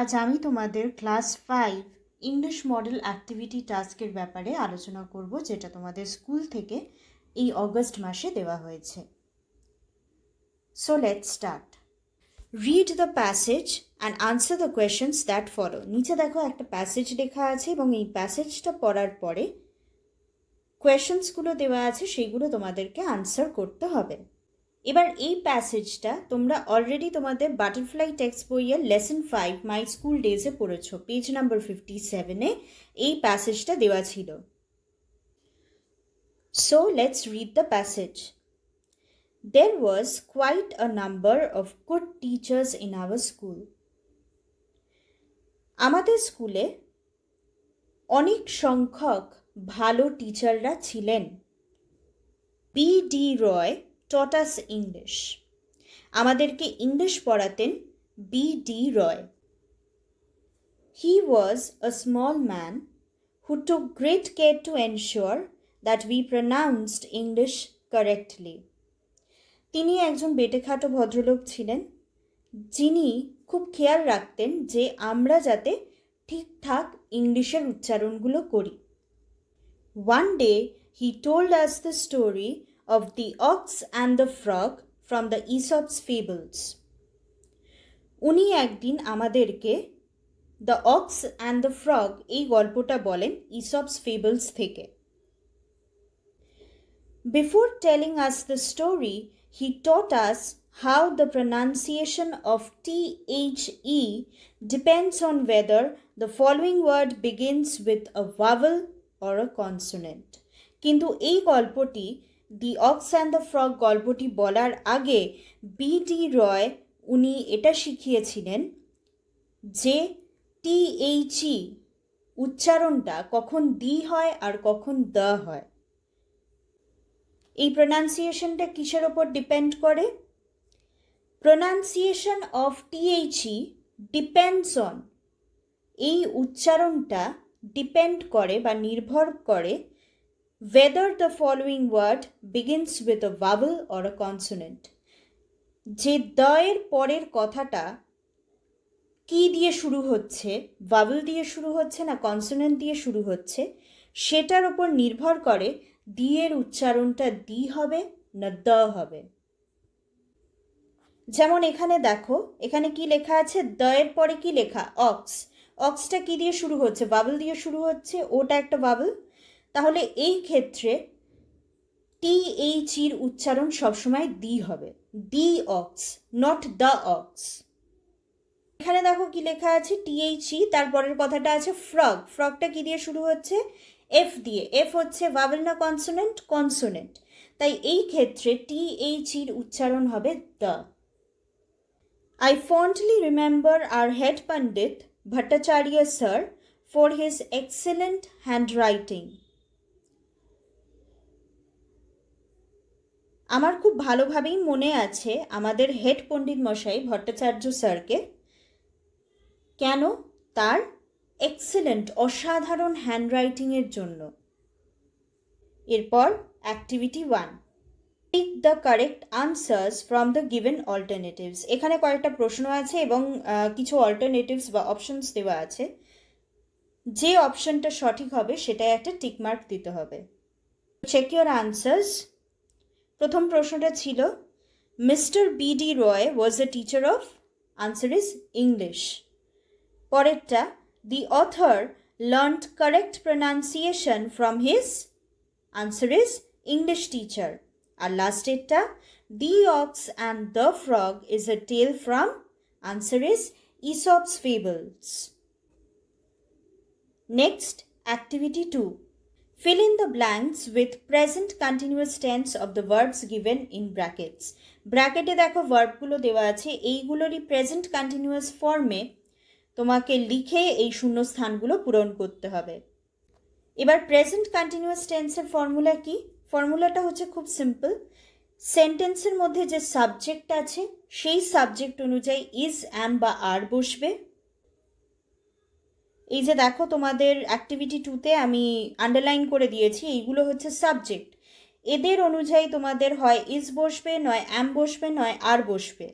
আজ আমি তোমাদের ক্লাস 5 ইংলিশ মডেল অ্যাক্টিভিটি টাস্কের ব্যাপারে আলোচনা করব, যেটা তোমাদের স্কুল থেকে এই অগস্ট মাসে দেওয়া হয়েছে। So let's start. Read the passage and answer the questions that follow. নিচে দেখো একটা প্যাসেজ লেখা আছে এবং এই প্যাসেজটা পড়ার পরে কোয়েশ্চেন্সগুলো দেওয়া আছে, সেইগুলো তোমাদেরকে আনসার করতে হবে। এবার এই প্যাসেজটা তোমরা অলরেডি তোমাদের বাটারফ্লাই টেক্সট বইয়ের লেসন 5 মাই স্কুল ডেজে পড়েছো। পেজ নাম্বার 57-এ এই প্যাসেজটা দেওয়া ছিল। So let's read the passage. There was quite a number of good teachers in our school. আমাদের স্কুলে অনেক সংখ্যক ভালো টিচাররা ছিলেন। বি.ডি. রয় taught us English. আমাদেরকে ইংলিশ পড়াতেন BD. Roy. He was a small man who took great care to ensure that we pronounced English correctly. তিনি একজন বেটেখাটো ভদ্রলোক ছিলেন, যিনি খুব খেয়াল রাখতেন যে আমরা যাতে ঠিকঠাক ইংলিশের উচ্চারণগুলো করি। One day he told us the story of the ox and the frog from the Aesop's fables. উনি একদিন আমাদেরকে the ox and the frog এই গল্পটা বলেন ইসপস ফেবলস থেকে। Before telling us the story, he taught us how the pronunciation of THE depends on whether the following word begins with a vowel or a consonant. কিন্তু এই গল্পটি দি ox and the frog গল্পটি বলার আগে BD. রয় উনি এটা শিখিয়েছিলেন যে THE উচ্চারণটা কখন দি হয় আর কখন দ হয়। এই প্রোনাউন্সিয়েশনটা কিসের ওপর ডিপেন্ড করে? Pronunciation of THE depends on, এই উচ্চারণটা ডিপেন্ড করে বা নির্ভর করে whether the following word begins with a vowel or a consonant. যে দয়ের পরের কথাটা কি দিয়ে শুরু হচ্ছে, ভাওয়েল দিয়ে শুরু হচ্ছে না কনসোনেন্ট দিয়ে শুরু হচ্ছে, সেটার ওপর নির্ভর করে দিয়ের উচ্চারণটা দি হবে না দ হবে। যেমন এখানে দেখো, এখানে কি লেখা আছে? দয়ের পরে কি লেখা? অক্স। অক্সটা কি দিয়ে শুরু হচ্ছে? ভাওয়েল দিয়ে শুরু হচ্ছে, ওটা একটা ভাওয়েল। তাহলে এই ক্ষেত্রে THEর উচ্চারণ সবসময় দি হবে, দি অক্স, নট দ্য অক্স। এখানে দেখো কি লেখা আছে? THE, তারপরের কথাটা আছে ফ্রগ। ফ্রগটা কি দিয়ে শুরু হচ্ছে? এফ দিয়ে। এফ হচ্ছে ভাওয়েল না কনসোনেন্ট? কনসোনেন্ট। তাই এই ক্ষেত্রে THEর উচ্চারণ হবে the. I fondly remember our head Pandit Bhattacharya sir for his excellent handwriting. আমার খুব ভালোভাবেই মনে আছে আমাদের হেড পণ্ডিত মশাই ভট্টাচার্য স্যারকে। কেন? তার এক্সেলেন্ট, অসাধারণ হ্যান্ডরাইটিংয়ের জন্য। এরপর activity 1, pick the correct answers from the given alternatives. এখানে কয়েকটা প্রশ্ন আছে এবং কিছু অল্টারনেটিভস বা অপশনস দেওয়া আছে। যে অপশনটা সঠিক হবে সেটাই একটা টিকমার্ক দিতে হবে। Check your answers. প্রথম প্রশ্নটা ছিল mister BD. Roy was the teacher of, answer is English. পরেরটা the author learned correct pronunciation from his, answer is English teacher. আর লাস্টেরটা the ox and the frog is a tale from, answer is Aesop's fables. Next activity 2, fill in the blanks with present continuous tense of the verbs given in brackets. ব্র্যাকেটে দেখো ভার্বগুলো দেওয়া আছে, এইগুলোরই present continuous ফর্মে তোমাকে লিখে এই শূন্যস্থানগুলো পূরণ করতে হবে। এবার প্রেজেন্ট কন্টিনিউয়াস টেন্সের ফর্মুলা কি? ফর্মুলাটা হচ্ছে খুব সিম্পল। সেন্টেন্সের মধ্যে যে সাবজেক্ট আছে সেই সাবজেক্ট অনুযায়ী ইজ, অ্যাম বা আর বসবে। এই যে দেখো তোমাদের অ্যাক্টিভিটি 2তে আমি আন্ডারলাইন করে দিয়েছি, এইগুলো হচ্ছে সাবজেক্ট। এদের অনুযায়ী তোমাদের হয় ইজ বসবে, নয় অ্যাম বসবে, নয় আর বসবে।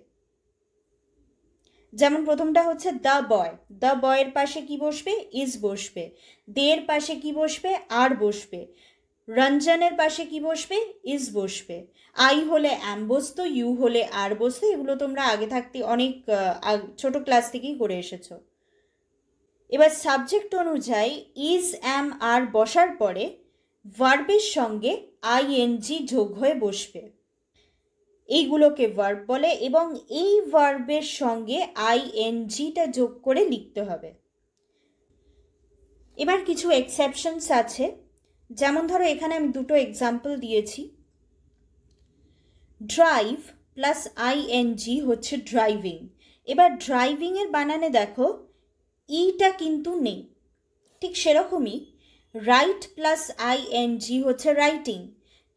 যেমন প্রথমটা হচ্ছে দ্য বয়, দ্য বয়ের পাশে কি বসবে? ইজ বসবে। দের পাশে কি বসবে? আর বসবে। রঞ্জনের পাশে কি বসবে? ইজ বসবে। আই হলে অ্যাম বসতো, ইউ হলে আর বসতো। এগুলো তোমরা আগে থাকতে অনেক ছোট ক্লাস থেকেই করে এসেছো। এবার সাবজেক্ট অনুযায়ী ইজ অ্যাম আর বসার পরে ভার্বের সঙ্গে আইএনজি যোগ হয়ে বসবে। এইগুলোকে ভার্ব বলে এবং এই ভার্বের সঙ্গে আইএনজিটা যোগ করে লিখতে হবে। এবার কিছু এক্সেপশনস আছে, যেমন ধরো এখানে আমি দুটো এক্সাম্পল দিয়েছি। ড্রাইভ প্লাস আইএনজি হচ্ছে ড্রাইভিং। এবার ড্রাইভিংয়ের বানানে দেখো ইটা কিন্তু নেই। ঠিক সেরকমই রাইট প্লাস আইএনজি হচ্ছে রাইটিং,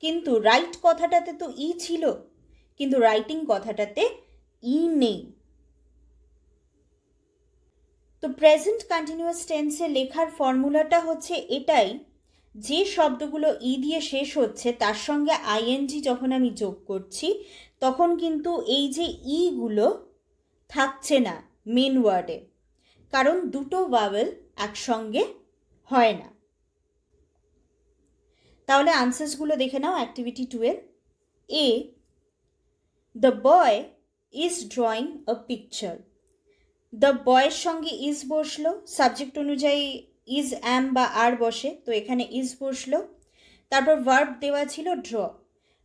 কিন্তু রাইট কথাটাতে তো ই ছিল, কিন্তু রাইটিং কথাটাতে ই নেই। তো প্রেজেন্ট কন্টিনিউয়াস টেন্সে লেখার ফর্মুলাটা হচ্ছে এটাই, যে শব্দগুলো ই দিয়ে শেষ হচ্ছে তার সঙ্গে আইএনজি যখন আমি যোগ করছি তখন কিন্তু এই যে ইগুলো থাকছে না মেন ওয়ার্ডে, কারণ দুটো ভাওয়েল একসঙ্গে হয় না। তাহলে আনসার্সগুলো দেখে নাও অ্যাক্টিভিটি 2 এর। A, the boy is drawing a picture. The বয়ের সঙ্গে ইজ বসলো, সাবজেক্ট অনুযায়ী ইজ অ্যাম বা আর বসে, তো এখানে ইজ বসলো। তারপর ভার্ব দেওয়া ছিল ড্র,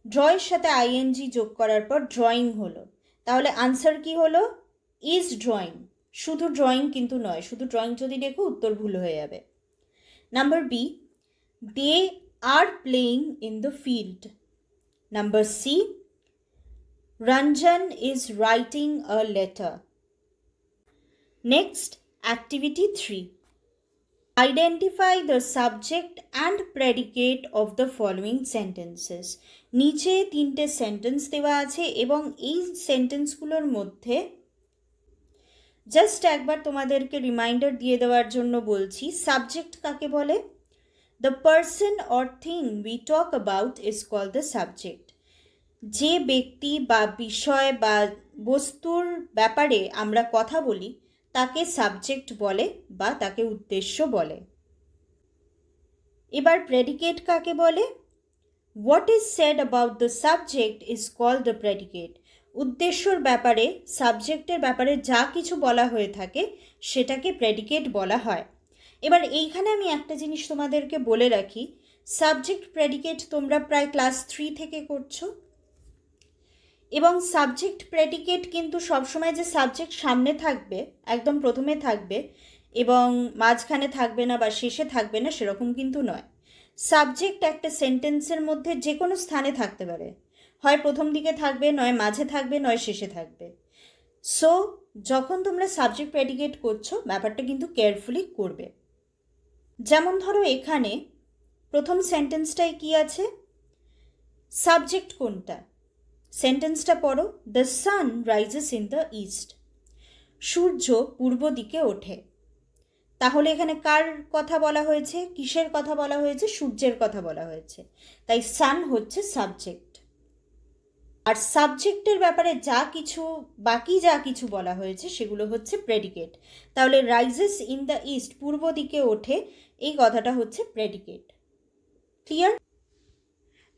ড্রয়ের সাথে আইএনজি যোগ করার পর ড্রয়িং হলো। তাহলে আনসার কি হলো? Is drawing. শুধু ড্রয়িং কিন্তু নয়, শুধু ড্রয়িং যদি দেখো উত্তর ভুল হয়ে যাবে। Number B, they are playing in the field. Number C, Ranjan is writing a letter. Next, activity 3. Identify the subject and predicate of the following sentences. নিচে তিনটে সেন্টেন্স দেওয়া আছে এবং এই সেন্টেন্সগুলোর মধ্যে জাস্ট একবার তোমাদেরকে রিমাইন্ডার দিয়ে দেওয়ার জন্য বলছি, সাবজেক্ট কাকে বলে? The person or thing we talk about is called the subject. যে ব্যক্তি বা বিষয় বা বস্তুর ব্যাপারে আমরা কথা বলি তাকে সাবজেক্ট বলে বা তাকে উদ্দেশ্য বলে। এবার প্রেডিকেট কাকে বলে? What is said about the subject is called the predicate. উদ্দেশ্যর ব্যাপারে, সাবজেক্টের ব্যাপারে যা কিছু বলা হয়ে থাকে সেটাকে প্রেডিকেট বলা হয়। এবার এইখানে আমি একটা জিনিস তোমাদেরকে বলে রাখি, সাবজেক্ট প্রেডিকেট তোমরা প্রায় ক্লাস 3 থেকে করছো, এবং সাবজেক্ট প্রেডিকেট কিন্তু সবসময় যে সাবজেক্ট সামনে থাকবে, একদম প্রথমে থাকবে এবং মাঝখানে থাকবে না বা শেষে থাকবে না সেরকম কিন্তু নয়। সাবজেক্ট একটা সেন্টেন্সের মধ্যে যে কোনো স্থানে থাকতে পারে, হয় প্রথম দিকে থাকবে, নয় মাঝে থাকবে, নয় শেষে থাকবে। সো যখন তোমরা সাবজেক্ট প্রেডিকেট করছো ব্যাপারটা কিন্তু কেয়ারফুলি করবে। যেমন ধরো এখানে প্রথম সেন্টেন্সটায় কি আছে? সাবজেক্ট কোনটা? সেন্টেন্সটা পড়ো, the sun rises in the east. সূর্য পূর্ব দিকে ওঠে। তাহলে এখানে কার কথা বলা হয়েছে? কিসের কথা বলা হয়েছে? সূর্যের কথা বলা হয়েছে, তাই সান হচ্ছে সাবজেক্ট। আর সাবজেক্টের ব্যাপারে যা কিছু বাকি যা কিছু বলা হয়েছে সেগুলো হচ্ছে প্রেডিকেট। তাহলে রাইজেস ইন দ্য ইস্ট, পূর্ব দিকে ওঠে, এই কথাটা হচ্ছে প্রেডিকেট। ক্লিয়ার?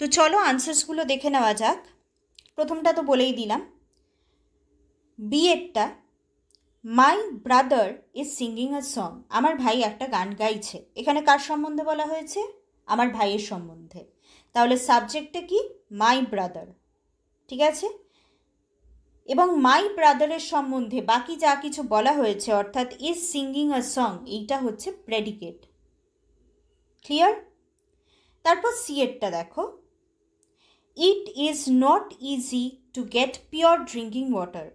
তো চলো আনসার্সগুলো দেখে নেওয়া যাক। প্রথমটা তো বলেই দিলাম, বিয়েরটা, my brother is singing a song. আমার ভাই একটা গান গাইছে। এখানে কার সম্বন্ধে বলা হয়েছে? আমার ভাইয়ের সম্বন্ধে। তাহলে সাবজেক্টে কি? My brother. ঠিক আছে, এবং মাই ব্রাদারের সম্বন্ধে বাকি যা কিছু বলা হয়েছে অর্থাৎ ইজ সিঙ্গিং আ সং, এইটা হচ্ছে প্রেডিকেট। ক্লিয়ার? তারপর সিয়েরটা দেখো, it is not easy to get pure drinking water.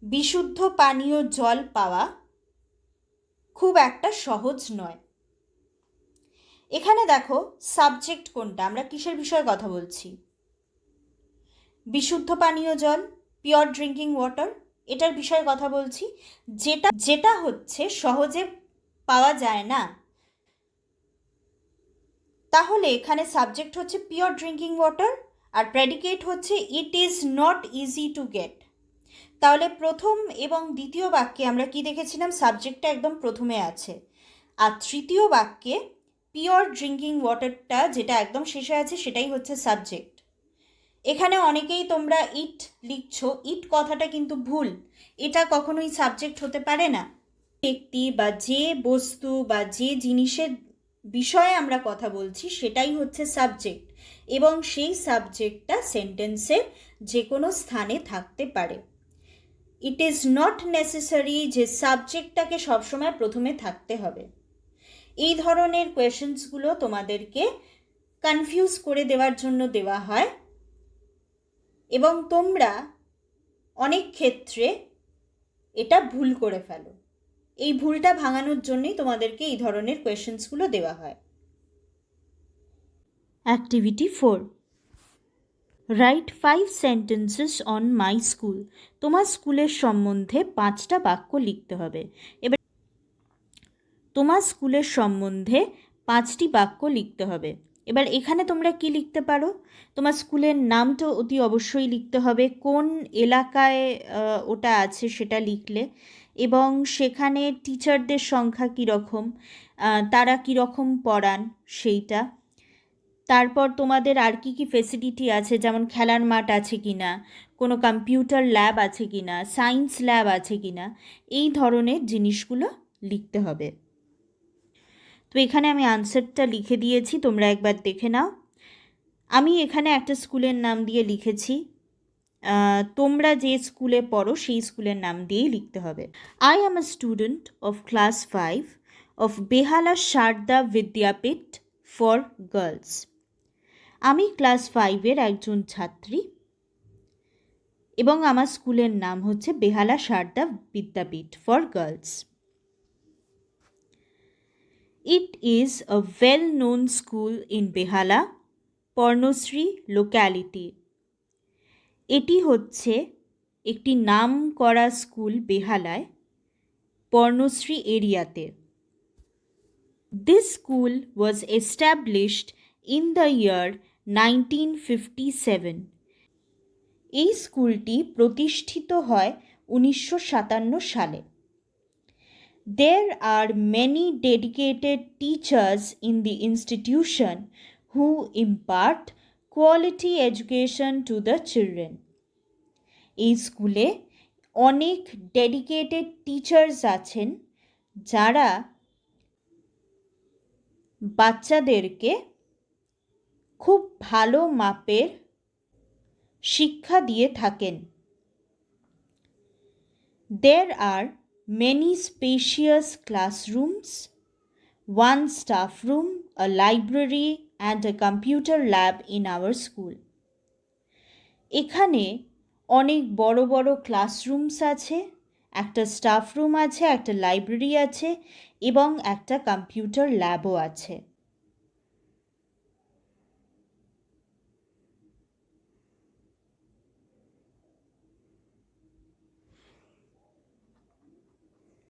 বিশুদ্ধ পানীয় জল পাওয়া খুব একটা সহজ নয়। এখানে দেখো সাবজেক্ট কোনটা, আমরা কিসের বিষয়ে কথা বলছি? বিশুদ্ধ পানীয় জল, পিওর ড্রিঙ্কিং ওয়াটার, এটার বিষয়ে কথা বলছি, যেটা হচ্ছে সহজে পাওয়া যায় না। তাহলে এখানে সাবজেক্ট হচ্ছে পিওর ড্রিঙ্কিং ওয়াটার আর প্রেডিকেট হচ্ছে it is not easy to get. তাহলে প্রথম এবং দ্বিতীয় বাক্যে আমরা কি দেখেছিলাম, সাবজেক্টটা একদম প্রথমে আছে, আর তৃতীয় বাক্যে পিওর ড্রিঙ্কিং ওয়াটারটা যেটা একদম শেষে আছে সেটাই হচ্ছে সাবজেক্ট। এখানে অনেকেই তোমরা ইট লিখছো, ইট কথাটা কিন্তু ভুল, এটা কখনোই সাবজেক্ট হতে পারে না। ব্যক্তি বা যে বস্তু বা যে জিনিসের বিষয়ে আমরা কথা বলছি সেটাই হচ্ছে সাবজেক্ট, এবং সেই সাবজেক্টটা সেন্টেন্সের যে কোনো স্থানে থাকতে পারে। ইট ইজ নট নেসেসারি যে সাবজেক্টটাকে সবসময় প্রথমে থাকতে হবে। এই ধরনের কোয়েশনসগুলো তোমাদেরকে কনফিউজ করে দেওয়ার জন্য দেওয়া হয়, এবং তোমরা অনেক ক্ষেত্রে এটা ভুল করে ফেলো। এই ভুলটা ভাঙানোর জন্যই তোমাদেরকে এই ধরনের কোয়েশনসগুলো দেওয়া হয়। Activity 4, right 5 sentences on my school. তোমার স্কুলের সম্বন্ধে 5টা বাক্য লিখতে হবে। এবার তোমার স্কুলের সম্বন্ধে 5টি বাক্য লিখতে হবে। এবার এখানে তোমরা কি লিখতে পারো, তোমার স্কুলের নামটা অতি অবশ্যই লিখতে হবে, কোন এলাকায় ওটা আছে সেটা লিখলে, এবং সেখানে টিচারদের সংখ্যা কীরকম, তারা কীরকম পড়ান সেইটা। তারপর তোমাদের আর কি কি ফেসিলিটি আছে, যেমন খেলার মাঠ আছে কি না, কোনো কম্পিউটার ল্যাব আছে কি না, সায়েন্স ল্যাব আছে কি না, এই ধরনের জিনিসগুলো লিখতে হবে। তো এখানে আমি আনসারটা লিখে দিয়েছি, তোমরা একবার দেখে নাও। আমি এখানে একটা স্কুলের নাম দিয়ে লিখেছি, তোমরা যে স্কুলে পড়ো সেই স্কুলের নাম দিয়েই লিখতে হবে। I am a student of class 5 of Behala Sarada Vidyapith for girls. আমি ক্লাস 5-এর একজন ছাত্রী এবং আমার স্কুলের নাম হচ্ছে Behala Sarada Vidyapith for girls. It is a well-known school in Behala, Parnashree locality. এটি হচ্ছে একটি নাম করা স্কুল বেহালায়, পর্ণশ্রী এরিয়াতে। This school was established in the year 1957. এই স্কুলটি প্রতিষ্ঠিত হয় 1957 সালে। There are many dedicated teachers in the institution who impart quality education to the children. এই স্কুলে অনেক ডেডিকেটেড টিচার্স আছেন যারা বাচ্চাদেরকে খুব ভালো মাপের শিক্ষা দিয়ে থাকেন। There are many spacious classrooms, one staff room, a library and a computer lab in our school. এখানে অনেক বড় বড় ক্লাসরুমস আছে, একটা স্টাফ রুম আছে, একটা লাইব্রেরি আছে এবং একটা কম্পিউটার ল্যাবও আছে।